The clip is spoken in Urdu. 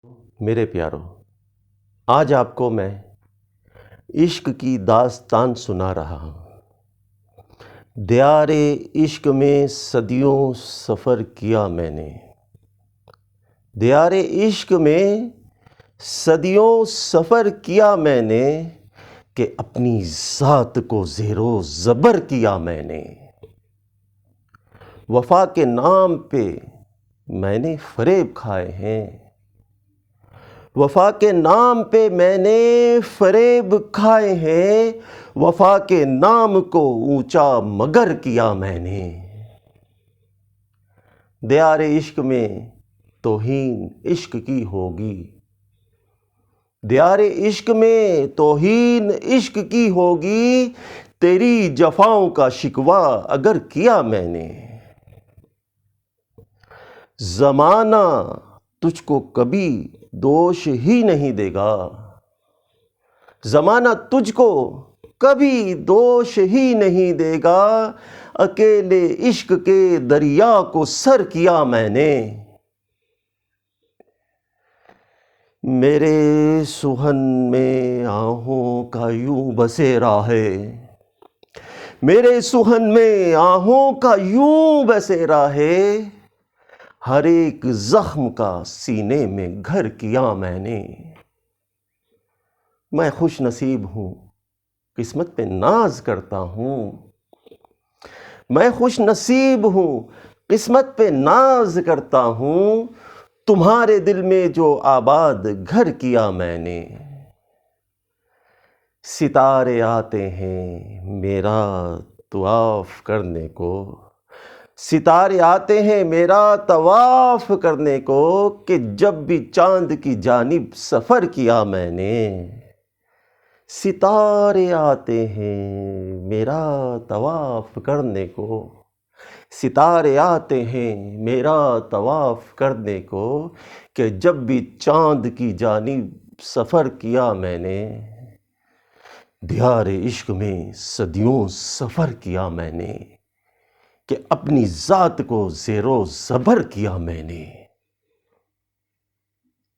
میرے پیارو، آج آپ کو میں عشق کی داستان سنا رہا ہوں۔ دیار عشق میں صدیوں سفر کیا میں نے، دیار عشق میں صدیوں سفر کیا میں نے، کہ اپنی ذات کو زیر و زبر کیا میں نے۔ وفا کے نام پہ میں نے فریب کھائے ہیں، وفا کے نام پہ میں نے فریب کھائے ہیں، وفا کے نام کو اونچا مگر کیا میں نے۔ دیار عشق میں توہین عشق کی ہوگی، دیار عشق میں توہین عشق کی ہوگی، تیری جفاؤں کا شکوہ اگر کیا میں نے۔ زمانہ تجھ کو کبھی دوش ہی نہیں دے گا، زمانہ تجھ کو کبھی دوش ہی نہیں دے گا، اکیلے عشق کے دریا کو سر کیا میں نے۔ میرے سہن میں آہوں کا یوں بسیرا ہے، میرے سہن میں آہوں کا یوں بسیرا ہے، ہر ایک زخم کا سینے میں گھر کیا میں نے۔ میں خوش نصیب ہوں، قسمت پہ ناز کرتا ہوں، میں خوش نصیب ہوں، قسمت پہ ناز کرتا ہوں، تمہارے دل میں جو آباد گھر کیا میں نے۔ ستارے آتے ہیں میرا طواف کرنے کو، ستارے آتے ہیں میرا طواف کرنے کو، کہ جب بھی چاند کی جانب سفر کیا میں نے۔ ستارے آتے ہیں میرا طواف کرنے کو، ستارے آتے ہیں میرا طواف کرنے کو، کہ جب بھی چاند کی جانب سفر کیا میں نے۔ دیار عشق میں صدیوں سفر کیا میں نے، کہ اپنی ذات کو زیر و زبر کیا میں نے۔